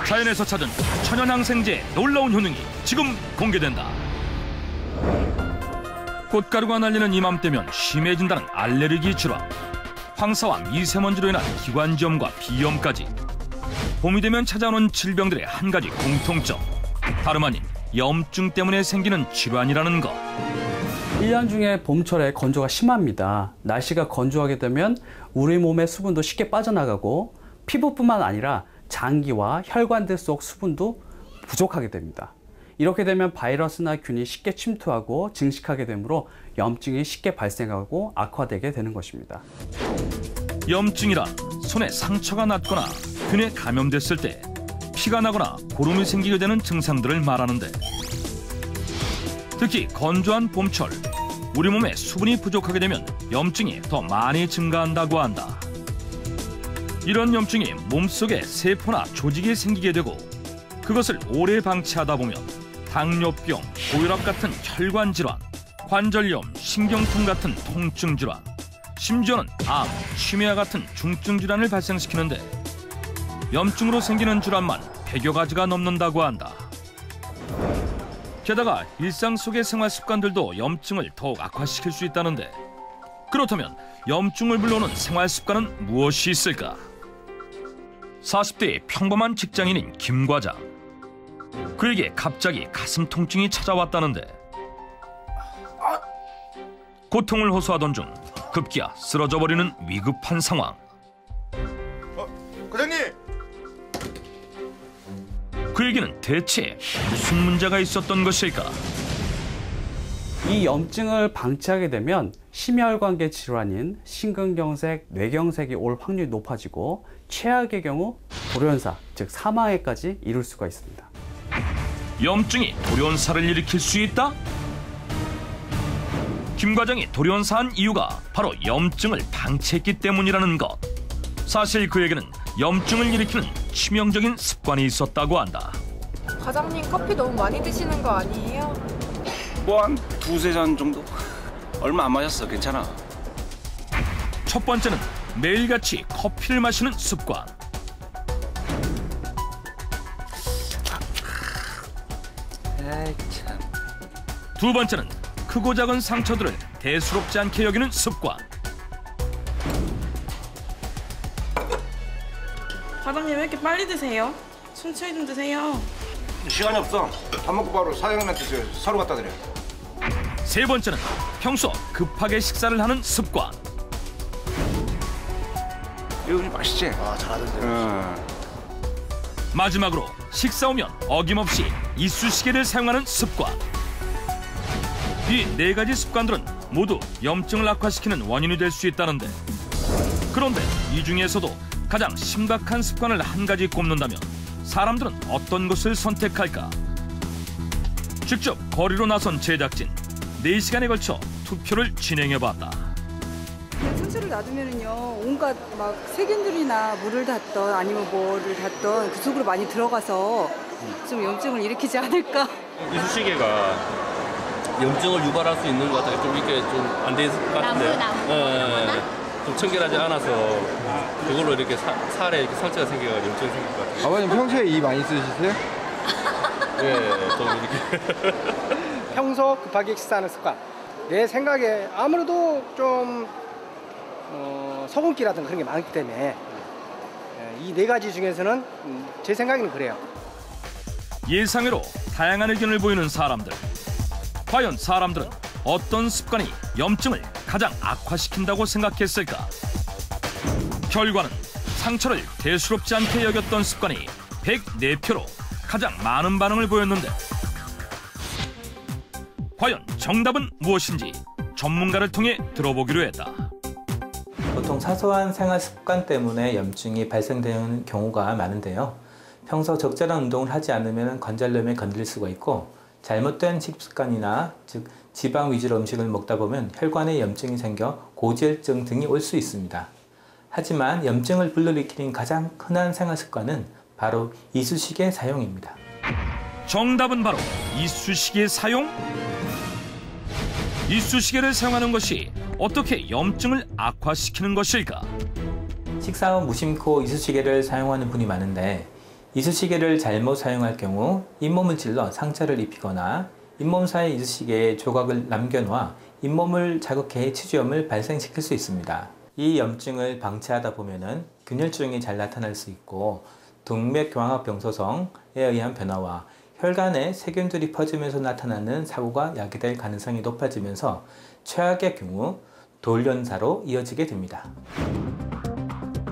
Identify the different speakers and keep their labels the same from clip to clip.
Speaker 1: 자연에서 찾은 천연항생제의 놀라운 효능이 지금 공개된다. 꽃가루가 날리는 이맘때면 심해진다는 알레르기 질환, 황사와 미세먼지로 인한 기관지염과 비염까지. 봄이 되면 찾아오는 질병들의 한 가지 공통점, 다름 아닌 염증 때문에 생기는 질환이라는 것.
Speaker 2: 1년 중에 봄철에 건조가 심합니다. 날씨가 건조하게 되면 우리 몸의 수분도 쉽게 빠져나가고 피부뿐만 아니라 장기와 혈관들 속 수분도 부족하게 됩니다. 이렇게 되면 바이러스나 균이 쉽게 침투하고 증식하게 되므로 염증이 쉽게 발생하고 악화되게 되는 것입니다.
Speaker 1: 염증이란 손에 상처가 났거나 균에 감염됐을 때 피가 나거나 고름이 생기게 되는 증상들을 말하는데, 특히 건조한 봄철, 우리 몸에 수분이 부족하게 되면 염증이 더 많이 증가한다고 한다. 이런 염증이 몸속에 세포나 조직에 생기게 되고, 그것을 오래 방치하다 보면 당뇨병, 고혈압 같은 혈관 질환, 관절염, 신경통 같은 통증 질환, 심지어는 암, 치매와 같은 중증 질환을 발생시키는데, 염증으로 생기는 질환만 100여 가지가 넘는다고 한다. 게다가 일상 속의 생활 습관들도 염증을 더욱 악화시킬 수 있다는데, 그렇다면 염증을 불러오는 생활 습관은 무엇이 있을까? 40대의 평범한 직장인인 김 과장. 그에게 갑자기 가슴 통증이 찾아왔다는데, 고통을 호소하던 중 급기야 쓰러져 버리는 위급한 상황.
Speaker 3: 과장님!
Speaker 1: 그에게는 대체 무슨 문제가 있었던 것일까?
Speaker 2: 이 염증을 방치하게 되면 심혈관계 질환인 심근경색, 뇌경색이 올 확률이 높아지고 최악의 경우 돌연사, 즉 사망에까지 이를 수가 있습니다.
Speaker 1: 염증이 돌연사를 일으킬 수 있다? 김 과장이 돌연사한 이유가 바로 염증을 방치했기 때문이라는 것. 사실 그에게는 염증을 일으키는 치명적인 습관이 있었다고 한다.
Speaker 4: 과장님 커피 너무 많이 드시는 거 아니에요?
Speaker 5: 뭐 한 두세 잔 정도? 얼마 안 마셨어. 괜찮아.
Speaker 1: 첫 번째는 매일같이 커피를 마시는 습관.
Speaker 5: 에이 참.
Speaker 1: 두 번째는 크고 작은 상처들을 대수롭지 않게 여기는 습관.
Speaker 6: 과장님 왜 이렇게 빨리 드세요? 천천히 좀 드세요.
Speaker 3: 시간이 없어. 밥 먹고 바로 사장님한테 서류 갖다 드려.
Speaker 1: 세 번째는 평소 급하게 식사를 하는 습관.
Speaker 5: 이거 좀 맛있지?
Speaker 3: 아, 잘하던데.
Speaker 1: 마지막으로 식사 후면 어김없이 이쑤시개를 사용하는 습관. 이 네 가지 습관들은 모두 염증을 악화시키는 원인이 될 수 있다는데, 그런데 이 중에서도 가장 심각한 습관을 한 가지 꼽는다면 사람들은 어떤 것을 선택할까? 직접 거리로 나선 제작진, 4시간에 걸쳐 투표를 진행해봤다.
Speaker 7: 상처를 놔두면은요, 온갖 막 세균들이나 물을 닿던 아니면 뭐를 닿던 그 속으로 많이 들어가서 좀 염증을 일으키지 않을까.
Speaker 8: 이쑤시개가 염증을 유발할 수 있는 것 같아요. 좀 이렇게 좀 안 돼 있을 것 같은데. 좀 청결하지 않아서 그걸로 이렇게 살에 이렇게 상처가 생겨가지고 염증이 생길 것 같아요.
Speaker 3: 아버님 평소에 이 많이 쓰시세요?
Speaker 8: 네, 좀 이렇게.
Speaker 9: 평소 급하게 식사하는 습관. 내 생각에 아무래도 좀 소금기라든가 그런 게 많기 때문에 이 네 가지 중에서는 제 생각에는 그래요.
Speaker 1: 예상외로 다양한 의견을 보이는 사람들. 과연 사람들은 어떤 습관이 염증을 가장 악화시킨다고 생각했을까? 결과는 상처를 대수롭지 않게 여겼던 습관이 104표로 가장 많은 반응을 보였는데, 과연 정답은 무엇인지 전문가를 통해 들어보기로 했다.
Speaker 10: 보통 사소한 생활 습관 때문에 염증이 발생되는 경우가 많은데요. 평소 적절한 운동을 하지 않으면 관절염에 건드릴 수가 있고, 잘못된 식습관이나 즉 지방 위주로 음식을 먹다 보면 혈관에 염증이 생겨 고지혈증 등이 올 수 있습니다. 하지만 염증을 불러일으키는 가장 흔한 생활 습관은 바로 이쑤시개 사용입니다.
Speaker 1: 정답은 바로 이쑤시개 사용? 이쑤시개를 사용하는 것이 어떻게 염증을 악화시키는 것일까?
Speaker 10: 식사 후 무심코 이쑤시개를 사용하는 분이 많은데, 이쑤시개를 잘못 사용할 경우 잇몸을 찔러 상처를 입히거나 잇몸 사이 이쑤시개에 조각을 남겨놓아 잇몸을 자극해 치주염을 발생시킬 수 있습니다. 이 염증을 방치하다 보면은 균열증이 잘 나타날 수 있고 동맥경화병소성에 의한 변화와 혈관에 세균들이 퍼지면서 나타나는 사고가 야기될 가능성이 높아지면서 최악의 경우 돌연사로 이어지게 됩니다.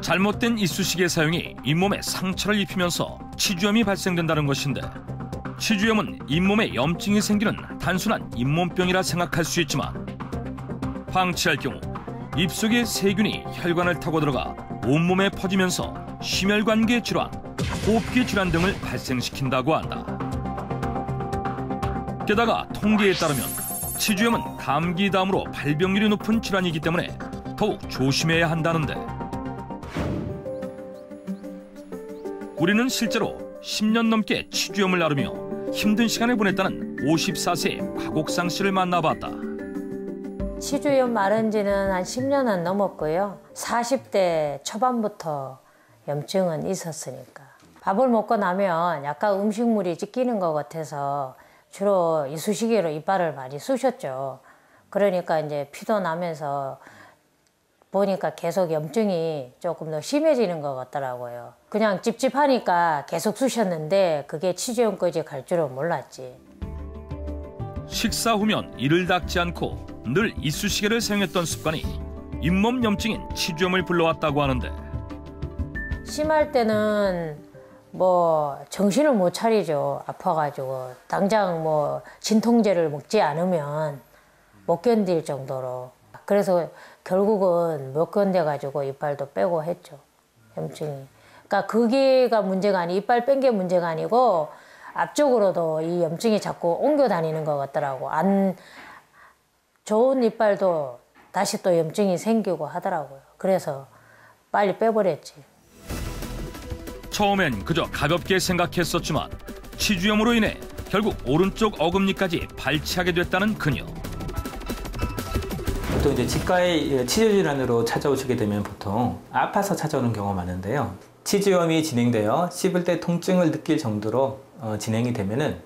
Speaker 1: 잘못된 이쑤시개 사용이 잇몸에 상처를 입히면서 치주염이 발생된다는 것인데, 치주염은 잇몸에 염증이 생기는 단순한 잇몸병이라 생각할 수 있지만 방치할 경우 입속의 세균이 혈관을 타고 들어가 온몸에 퍼지면서 심혈관계 질환, 호흡기 질환 등을 발생시킨다고 한다. 게다가 통계에 따르면 치주염은 감기 다음으로 발병률이 높은 질환이기 때문에 더욱 조심해야 한다는데, 우리는 실제로 10년 넘게 치주염을 앓으며 힘든 시간을 보냈다는 54세 곽옥상 씨를 만나봤다.
Speaker 11: 치주염 앓은 지는 한 10년은 넘었고요. 40대 초반부터 염증은 있었으니까. 밥을 먹고 나면 약간 음식물이 찢기는 것 같아서 주로 이쑤시개로 이빨을 많이 쑤셨죠. 그러니까 이제 피도 나면서 보니까 계속 염증이 조금 더 심해지는 것 같더라고요. 그냥 찝찝하니까 계속 쑤셨는데 그게 치주염까지 갈 줄은 몰랐지.
Speaker 1: 식사 후면 이를 닦지 않고 늘 이쑤시개를 사용했던 습관이 잇몸 염증인 치주염을 불러왔다고 하는데,
Speaker 11: 심할 때는 뭐 정신을 못 차리죠. 아파가지고 당장 뭐 진통제를 먹지 않으면 못 견딜 정도로. 그래서 결국은 못 견뎌가지고 이빨도 빼고 했죠. 염증이. 그러니까 그게가 문제가 아니, 이빨 뺀 게 문제가 아니고 앞쪽으로도 이 염증이 자꾸 옮겨 다니는 것 같더라고. 안 좋은 이빨도 다시 또 염증이 생기고 하더라고요. 그래서 빨리 빼버렸지.
Speaker 1: 처음엔 그저 가볍게 생각했었지만 치주염으로 인해 결국 오른쪽 어금니까지 발치하게 됐다는 그녀.
Speaker 10: 보통 이제 치과에 치주 질환으로 찾아오시게 되면 보통 아파서 찾아오는 경우가 많은데요. 치주염이 진행되어 씹을 때 통증을 느낄 정도로 진행이 되면은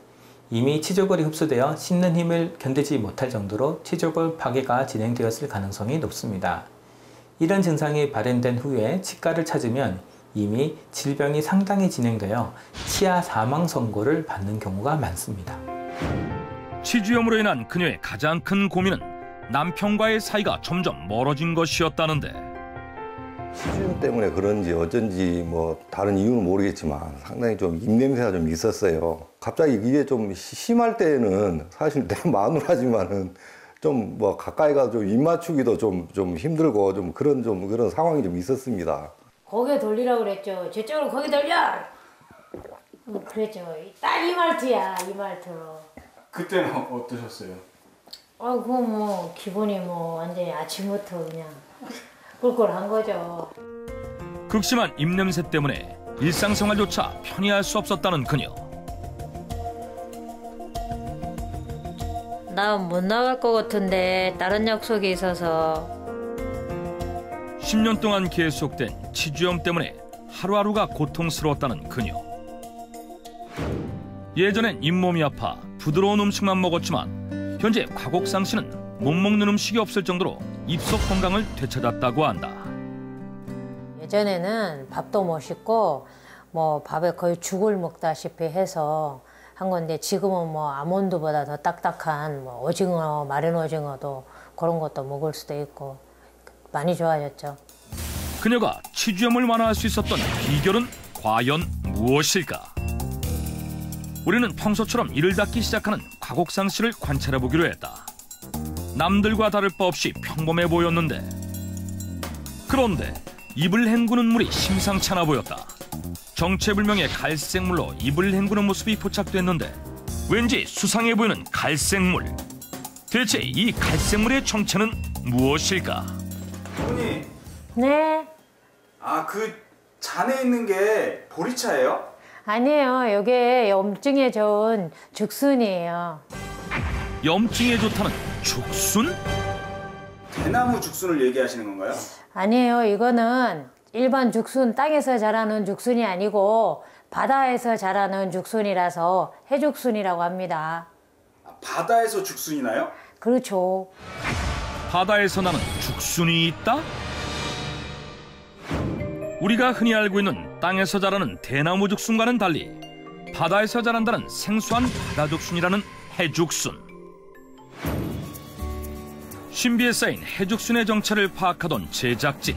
Speaker 10: 이미 치조골이 흡수되어 씹는 힘을 견디지 못할 정도로 치조골 파괴가 진행되었을 가능성이 높습니다. 이런 증상이 발현된 후에 치과를 찾으면 이미 질병이 상당히 진행되어 치아 사망 선고를 받는 경우가 많습니다.
Speaker 1: 치주염으로 인한 그녀의 가장 큰 고민은 남편과의 사이가 점점 멀어진 것이었다는데,
Speaker 12: 치주염 때문에 그런지 어쩐지 뭐 다른 이유는 모르겠지만 상당히 좀 입냄새가 좀 있었어요. 갑자기 이게 좀 심할 때는 사실 내 마누라지만은 좀 뭐 가까이 가서 좀 입 맞추기도 좀 힘들고 좀 그런 상황이 좀 있었습니다.
Speaker 11: 고개 돌리라고 그랬죠. 저쪽으로 고개 돌려! 그랬죠. 딱 이 말투야, 이 말투.
Speaker 13: 그때는 어떠셨어요?
Speaker 11: 그거 뭐 기분이 뭐 완전히 아침부터 그냥 꿀꿀한 거죠.
Speaker 1: 극심한 입냄새 때문에 일상생활조차 편히 할 수 없었다는 그녀.
Speaker 11: 나 못 나갈 것 같은데 다른 약속이 있어서.
Speaker 1: 10년 동안 계속된 치주염 때문에 하루하루가 고통스러웠다는 그녀. 예전엔 잇몸이 아파 부드러운 음식만 먹었지만 현재 곽옥상 씨는 못 먹는 음식이 없을 정도로 입속 건강을 되찾았다고 한다.
Speaker 11: 예전에는 밥도 못 씹고 뭐 밥에 거의 죽을 먹다시피 해서 한 건데, 지금은 뭐 아몬드보다 더 딱딱한 뭐 오징어, 마른 오징어도 그런 것도 먹을 수도 있고 많이 좋아졌죠.
Speaker 1: 그녀가 치주염을 완화할 수 있었던 비결은 과연 무엇일까? 우리는 평소처럼 이를 닦기 시작하는 곽옥상 씨를 관찰해보기로 했다. 남들과 다를 바 없이 평범해 보였는데, 그런데 입을 헹구는 물이 심상치 않아 보였다. 정체불명의 갈색물로 입을 헹구는 모습이 포착됐는데 왠지 수상해 보이는 갈색물. 대체 이 갈색물의 정체는 무엇일까?
Speaker 13: 어머니.
Speaker 11: 네?
Speaker 13: 그 잔에 있는 게 보리차예요?
Speaker 11: 아니에요. 이게 염증에 좋은 죽순이에요.
Speaker 1: 염증에 좋다는 죽순?
Speaker 13: 대나무 죽순을 얘기하시는 건가요?
Speaker 11: 아니에요. 이거는 일반 죽순, 땅에서 자라는 죽순이 아니고 바다에서 자라는 죽순이라서 해죽순이라고 합니다.
Speaker 13: 바다에서 죽순이 나요?
Speaker 11: 그렇죠.
Speaker 1: 바다에서 나는 죽순이 있다? 우리가 흔히 알고 있는 땅에서 자라는 대나무 죽순과는 달리 바다에서 자란다는 생소한 바다 죽순이라는 해죽순. 신비에 쌓인 해죽순의 정체를 파악하던 제작진.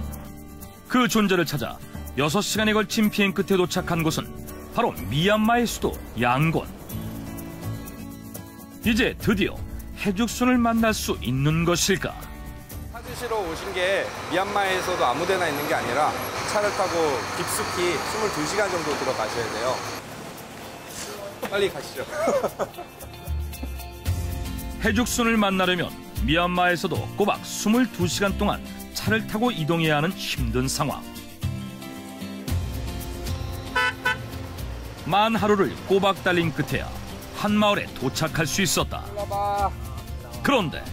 Speaker 1: 그 존재를 찾아 6시간에 걸친 비행 끝에 도착한 곳은 바로 미얀마의 수도 양곤. 이제 드디어 해죽순을 만날 수 있는 것일까?
Speaker 3: 찾으시러 오신 게 미얀마에서도 아무 데나 있는 게 아니라 차를 타고 깊숙이 22시간 정도 들어가셔야 돼요. 빨리 가시죠.
Speaker 1: 해죽순을 만나려면 미얀마에서도 꼬박 22시간 동안 차를 타고 이동해야 하는 힘든 상황. 만 하루를 꼬박 달린 끝에야 한 마을에 도착할 수 있었다. 그런데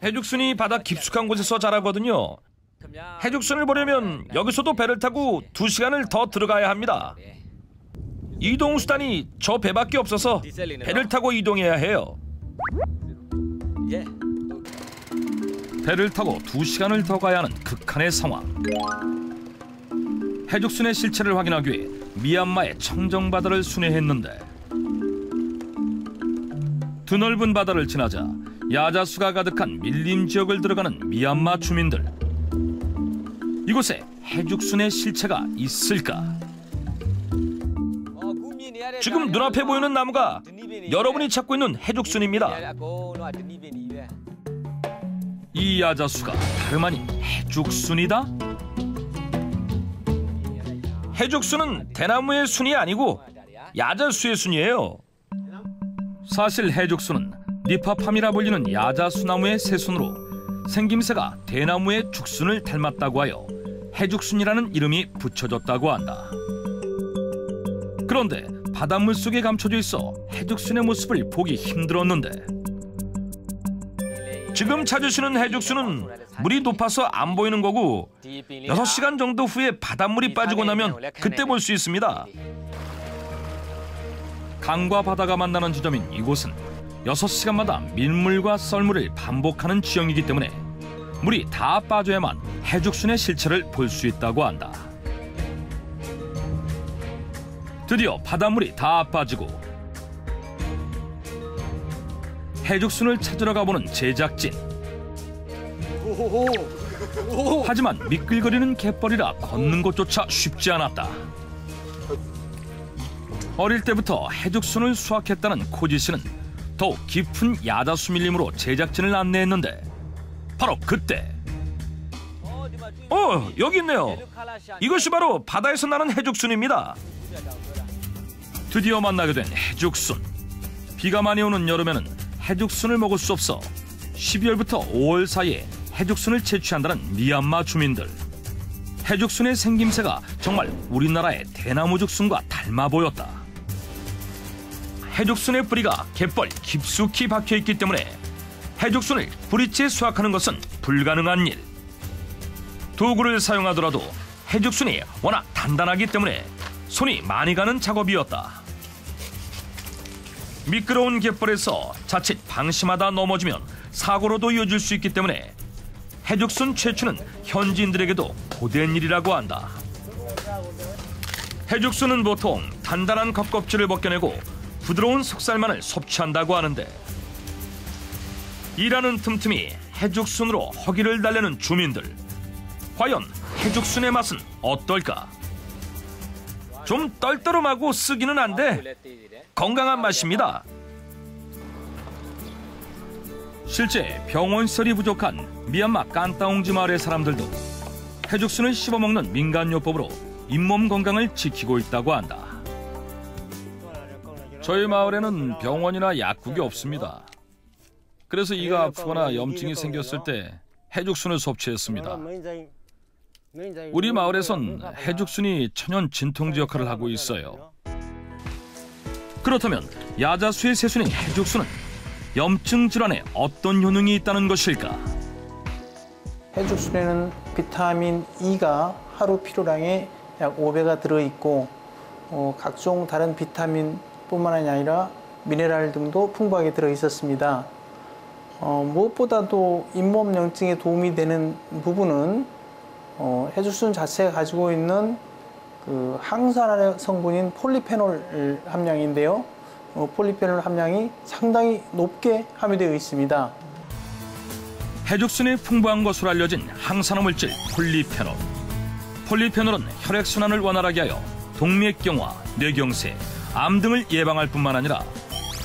Speaker 1: 해죽순이 바다 깊숙한 곳에서 자라거든요. 해죽순을 보려면 여기서도 배를 타고 2시간을 더 들어가야 합니다. 이동수단이 저 배밖에 없어서 배를 타고 이동해야 해요. 배를 타고 2시간을 더 가야 하는 극한의 상황. 해죽순의 실체를 확인하기 위해 미얀마의 청정바다를 순회했는데 드넓은 바다를 지나자 야자수가 가득한 밀림 지역을 들어가는 미얀마 주민들. 이곳에 해죽순의 실체가 있을까? 지금 눈앞에 보이는 나무가 여러분이 찾고 있는 해죽순입니다. 이 야자수가 다름 아닌 해죽순이다? 해죽순은 대나무의 순이 아니고 야자수의 순이에요. 사실 해죽순은 니파팜이라 불리는 야자수나무의 새순으로 생김새가 대나무의 죽순을 닮았다고 하여 해죽순이라는 이름이 붙여졌다고 한다. 그런데 바닷물 속에 감춰져 있어 해죽순의 모습을 보기 힘들었는데 지금 찾으시는 해죽순은 물이 높아서 안 보이는 거고 6시간 정도 후에 바닷물이 빠지고 나면 그때 볼 수 있습니다. 강과 바다가 만나는 지점인 이곳은 6시간마다 민물과 썰물을 반복하는 지형이기 때문에 물이 다 빠져야만 해죽순의 실체를 볼 수 있다고 한다. 드디어 바닷물이 다 빠지고 해죽순을 찾으러 가보는 제작진. 하지만 미끌거리는 갯벌이라 걷는 것조차 쉽지 않았다. 어릴 때부터 해죽순을 수확했다는 코지 씨는 더욱 깊은 야자수 밀림으로 제작진을 안내했는데 바로 그때 여기 있네요. 이것이 바로 바다에서 나는 해죽순입니다. 드디어 만나게 된 해죽순. 비가 많이 오는 여름에는 해죽순을 먹을 수 없어 12월부터 5월 사이에 해죽순을 채취한다는 미얀마 주민들. 해죽순의 생김새가 정말 우리나라의 대나무 죽순과 닮아 보였다. 해죽순의 뿌리가 갯벌 깊숙이 박혀있기 때문에 해죽순을 뿌리째 수확하는 것은 불가능한 일. 도구를 사용하더라도 해죽순이 워낙 단단하기 때문에 손이 많이 가는 작업이었다. 미끄러운 갯벌에서 자칫 방심하다 넘어지면 사고로도 이어질 수 있기 때문에 해죽순 채취는 현지인들에게도 고된 일이라고 한다. 해죽순은 보통 단단한 겉껍질을 벗겨내고 부드러운 속살만을 섭취한다고 하는데 일하는 틈틈이 해죽순으로 허기를 달래는 주민들. 과연 해죽순의 맛은 어떨까? 좀 떨떠름하고 쓰기는 한데 건강한 맛입니다. 실제 병원시설이 부족한 미얀마 깐따옹지 마을의 사람들도 해죽순을 씹어먹는 민간요법으로 잇몸 건강을 지키고 있다고 한다. 저희 마을에는 병원이나 약국이 없습니다. 그래서 이가 아프거나 염증이 생겼을 때 해죽순을 섭취했습니다. 우리 마을에선 해죽순이 천연 진통제 역할을 하고 있어요. 그렇다면 야자수의 새순인 해죽순은 염증 질환에 어떤 효능이 있다는 것일까?
Speaker 10: 해죽순에는 비타민 E가 하루 필요량의
Speaker 14: 약 5배가 들어있고 각종 다른 비타민뿐만 아니라 미네랄 등도 풍부하게 들어있었습니다. 무엇보다도 잇몸 염증에 도움이 되는 부분은 해죽순 자체가 가지고 있는 그 항산화 성분인 폴리페놀 함량인데요. 폴리페놀 함량이 상당히 높게 함유되어 있습니다.
Speaker 1: 해죽순에 풍부한 것으로 알려진 항산화 물질 폴리페놀. 폴리페놀은 혈액순환을 원활하게 하여 동맥경화, 뇌경색, 암 등을 예방할 뿐만 아니라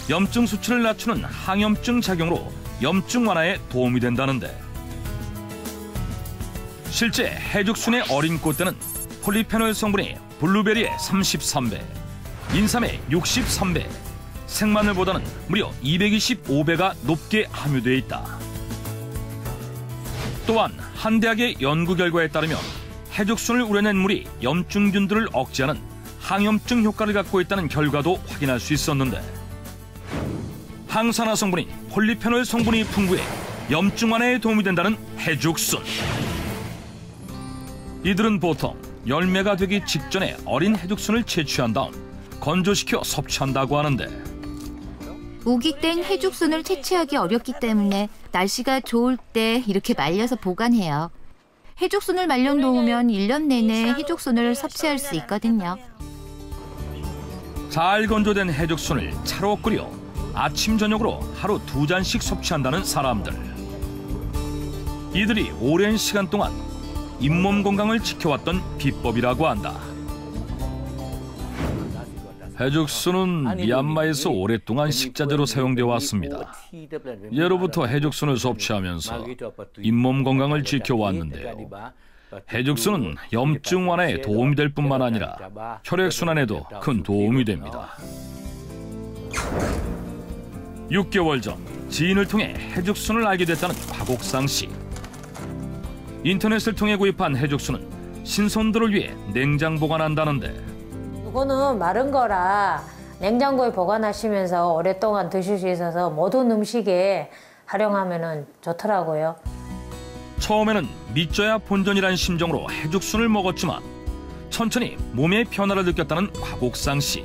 Speaker 1: 염증 수치를 낮추는 항염증 작용으로 염증 완화에 도움이 된다는데, 실제 해죽순의 어린 꽃대는 폴리페놀 성분이 블루베리의 33배, 인삼의 63배, 생마늘보다는 무려 225배가 높게 함유되어 있다. 또한 한 대학의 연구 결과에 따르면 해죽순을 우려낸 물이 염증균들을 억제하는 항염증 효과를 갖고 있다는 결과도 확인할 수 있었는데, 항산화 성분인 폴리페놀 성분이 풍부해 염증 완화에 도움이 된다는 해죽순. 이들은 보통 열매가 되기 직전에 어린 해죽순을 채취한 다음 건조시켜 섭취한다고 하는데,
Speaker 15: 우기된 해죽순을 채취하기 어렵기 때문에 날씨가 좋을 때 이렇게 말려서 보관해요. 해죽순을 말려 놓으면 1년 내내 해죽순을 섭취할 수 있거든요.
Speaker 1: 잘 건조된 해죽순을 차로 끓여 아침 저녁으로 하루 2잔씩 섭취한다는 사람들. 이들이 오랜 시간 동안 잇몸 건강을 지켜왔던 비법이라고 한다. 해죽순은 미얀마에서 오랫동안 식자재로 사용되어 왔습니다. 예로부터 해죽순을 섭취하면서 잇몸 건강을 지켜왔는데요. 해죽순은 염증 완화에 도움이 될 뿐만 아니라 혈액순환에도 큰 도움이 됩니다. 6개월 전 지인을 통해 해죽순을 알게 됐다는 박옥상 씨. 인터넷을 통해 구입한 해죽순은 신선도를 위해 냉장 보관한다는데,
Speaker 11: 이거는 마른 거라 냉장고에 보관하시면서 오랫동안 드실 수 있어서 모든 음식에 활용하면 좋더라고요.
Speaker 1: 처음에는 믿져야 본전이란 심정으로 해죽순을 먹었지만 천천히 몸의 변화를 느꼈다는 박옥상 씨.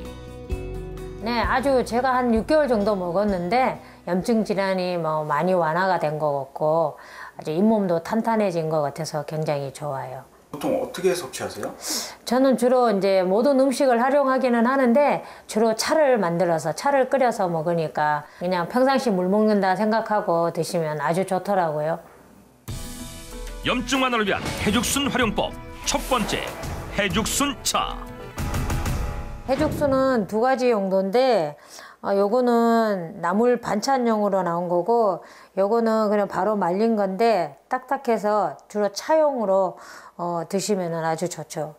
Speaker 11: 네, 아주 제가 한 6개월 정도 먹었는데 염증 질환이 많이 완화가 된 것 같고 아주 잇몸도 탄탄해진 것 같아서 굉장히 좋아요.
Speaker 13: 보통 어떻게 섭취하세요?
Speaker 11: 저는 주로 이제 모든 음식을 활용하기는 하는데 주로 차를 만들어서 차를 끓여서 먹으니까 그냥 평상시 물 먹는다 생각하고 드시면 아주 좋더라고요.
Speaker 1: 염증 완화를 위한 해죽순 활용법 첫 번째, 해죽순 차.
Speaker 11: 해죽순은 2가지 용도인데 요거는 나물 반찬용으로 나온 거고 요거는 그냥 바로 말린 건데 딱딱해서 주로 차용으로 드시면 아주 좋죠.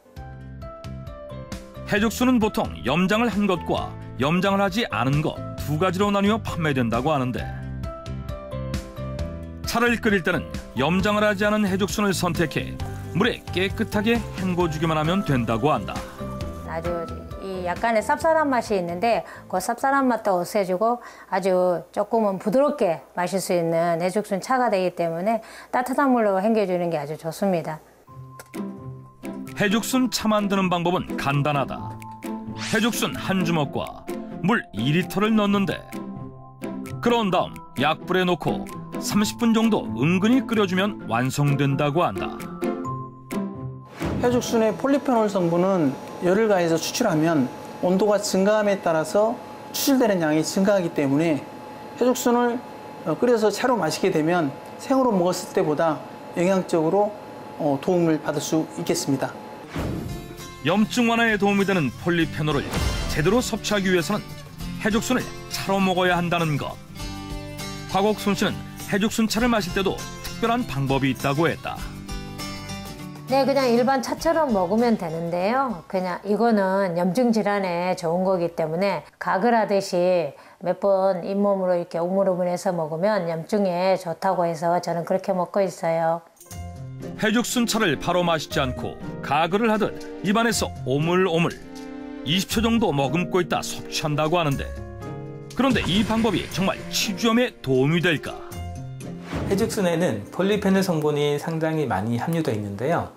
Speaker 1: 해죽순은 보통 염장을 한 것과 염장을 하지 않은 것 2가지로 나뉘어 판매된다고 하는데, 차를 끓일 때는 염장을 하지 않은 해죽순을 선택해 물에 깨끗하게 헹궈주기만 하면 된다고 한다.
Speaker 11: 아주 약간의 쌉쌀한 맛이 있는데 그 쌉쌀한 맛도 없애주고 아주 조금은 부드럽게 마실 수 있는 해죽순 차가 되기 때문에 따뜻한 물로 헹궈주는 게 아주 좋습니다.
Speaker 1: 해죽순 차 만드는 방법은 간단하다. 해죽순 한 주먹과 물 2리터를 넣는데, 그런 다음 약불에 놓고 30분 정도 은근히 끓여주면 완성된다고 한다.
Speaker 14: 해죽순의 폴리페놀 성분은 열을 가해서 추출하면 온도가 증가함에 따라서 추출되는 양이 증가하기 때문에 해죽순을 끓여서 차로 마시게 되면 생으로 먹었을 때보다 영양적으로 도움을 받을 수 있겠습니다.
Speaker 1: 염증 완화에 도움이 되는 폴리페놀을 제대로 섭취하기 위해서는 해죽순을 차로 먹어야 한다는 것. 박옥순 씨는 해죽순 차를 마실 때도 특별한 방법이 있다고 했다.
Speaker 11: 네, 그냥 일반 차처럼 먹으면 되는데요. 그냥 이거는 염증 질환에 좋은 거기 때문에 가글 하듯이 몇 번 잇몸으로 이렇게 우물우물해서 먹으면 염증에 좋다고 해서 저는 그렇게 먹고 있어요.
Speaker 1: 해죽순 차를 바로 마시지 않고 가글을 하듯 입안에서 오물오물 20초 정도 머금고 있다 섭취한다고 하는데, 그런데 이 방법이 정말 치주염에 도움이 될까?
Speaker 10: 해죽순에는 폴리페놀 성분이 상당히 많이 함유되어 있는데요.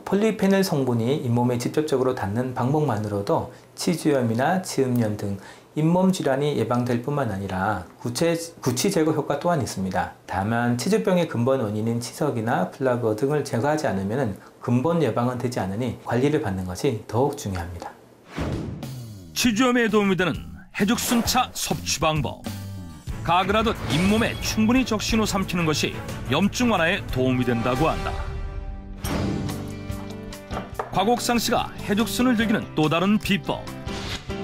Speaker 10: 폴리페놀 성분이 잇몸에 직접적으로 닿는 방법만으로도 치주염이나 치음염 등 잇몸 질환이 예방될 뿐만 아니라 구취 제거 효과 또한 있습니다. 다만 치주병의 근본 원인인 치석이나 플라그 등을 제거하지 않으면 근본 예방은 되지 않으니 관리를 받는 것이 더욱 중요합니다.
Speaker 1: 치주염에 도움이 되는 해죽순차 섭취 방법. 가글하듯 잇몸에 충분히 적신 후 삼키는 것이 염증 완화에 도움이 된다고 한다. 곽옥상 씨가 해죽순을 즐기는 또 다른 비법.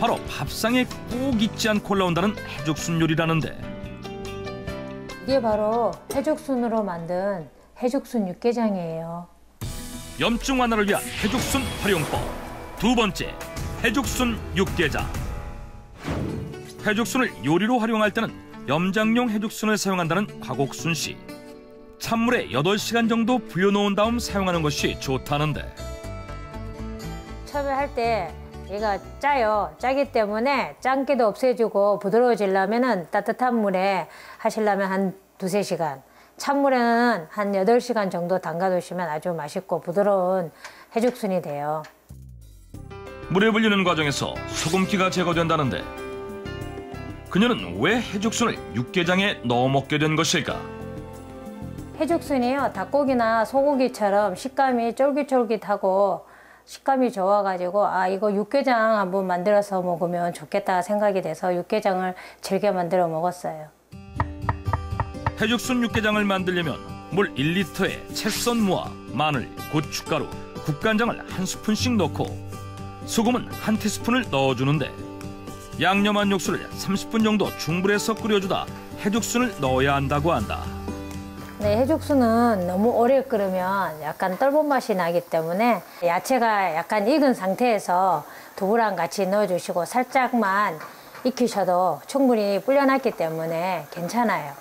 Speaker 1: 바로 밥상에 꼭 잊지 않고 올라온다는 해죽순 요리라는데.
Speaker 11: 이게 바로 해죽순으로 만든 해죽순 육개장이에요.
Speaker 1: 염증 완화를 위한 해죽순 활용법. 두 번째, 해죽순 육개장. 해죽순을 요리로 활용할 때는 염장용 해죽순을 사용한다는 곽옥순 씨. 찬물에 8시간 정도 불려놓은 다음 사용하는 것이 좋다는데.
Speaker 11: 처음에 할 때 얘가 짜요. 짜기 때문에 짠기도 없애주고 부드러워지려면 따뜻한 물에 하시려면 한 2~3시간. 찬물에는 한 8시간 정도 담가두시면 아주 맛있고 부드러운 해죽순이 돼요.
Speaker 1: 물에 불리는 과정에서 소금기가 제거된다는데 그녀는 왜 해죽순을 육개장에 넣어 먹게 된 것일까?
Speaker 11: 해죽순이요. 닭고기나 소고기처럼 식감이 쫄깃쫄깃하고 식감이 좋아가지고 이거 육개장 한번 만들어서 먹으면 좋겠다 생각이 돼서 육개장을 즐겨 만들어 먹었어요.
Speaker 1: 해죽순 육개장을 만들려면 물 1리터에 채썬 무와 마늘, 고춧가루, 국간장을 1스푼씩 넣고 소금은 1티스푼을 넣어주는데 양념한 육수를 30분 정도 중불에서 끓여주다 해죽순을 넣어야 한다고 한다.
Speaker 11: 네, 해죽순은 너무 오래 끓으면 약간 떫은 맛이 나기 때문에 야채가 약간 익은 상태에서 두부랑 같이 넣어주시고 살짝만 익히셔도 충분히 불려놨기 때문에 괜찮아요.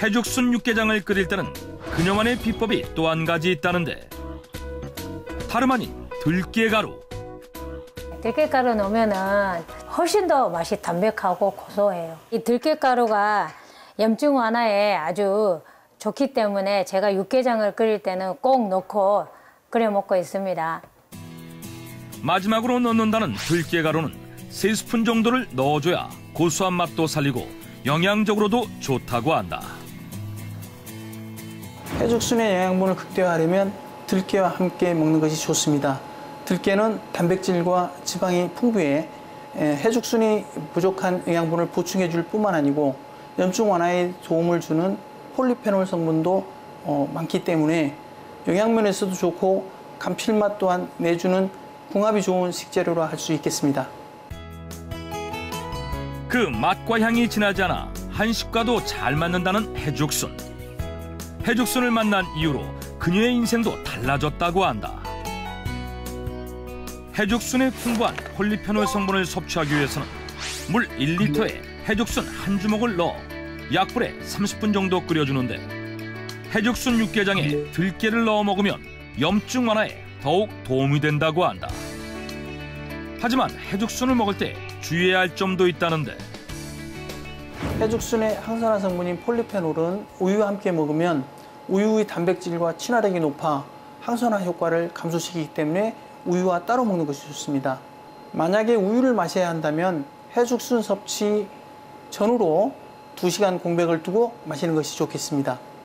Speaker 1: 해죽순 육개장을 끓일 때는 그녀만의 비법이 또 한 가지 있다는데 다름 아닌 들깨가루.
Speaker 11: 들깨가루 넣으면은 훨씬 더 맛이 담백하고 고소해요. 이 들깨가루가 염증 완화에 아주 좋기 때문에 제가 육개장을 끓일 때는 꼭 넣고 끓여 먹고 있습니다.
Speaker 1: 마지막으로 넣는다는 들깨가루는 3스푼 정도를 넣어줘야 고소한 맛도 살리고 영양적으로도 좋다고 한다.
Speaker 14: 해죽순의 영양분을 극대화하려면 들깨와 함께 먹는 것이 좋습니다. 들깨는 단백질과 지방이 풍부해 해죽순이 부족한 영양분을 보충해 줄 뿐만 아니고 염증 완화에 도움을 주는 폴리페놀 성분도 많기 때문에 영양면에서도 좋고 감칠맛 또한 내주는 궁합이 좋은 식재료라 할 수 있겠습니다.
Speaker 1: 그 맛과 향이 진하지 않아 한식과도 잘 맞는다는 해죽순. 해죽순을 만난 이후로 그녀의 인생도 달라졌다고 한다. 해죽순에 풍부한 폴리페놀 성분을 섭취하기 위해서는 물 1리터에 해죽순 한 주먹을 넣어 약불에 30분 정도 끓여주는데 해죽순 육개장에 들깨를 넣어 먹으면 염증 완화에 더욱 도움이 된다고 한다. 하지만 해죽순을 먹을 때 주의해야 할 점도 있다는데
Speaker 14: 해죽순의 항산화 성분인 폴리페놀은 우유와 함께 먹으면 우유의 단백질과 친화력이 높아 항산화 효과를 감소시키기 때문에 우유와 따로 먹는 것이 좋습니다. 만약에 우유를 마셔야 한다면 해죽순 섭취 전후로 2시간 공백을 두고 마시는 것이 좋겠습니다.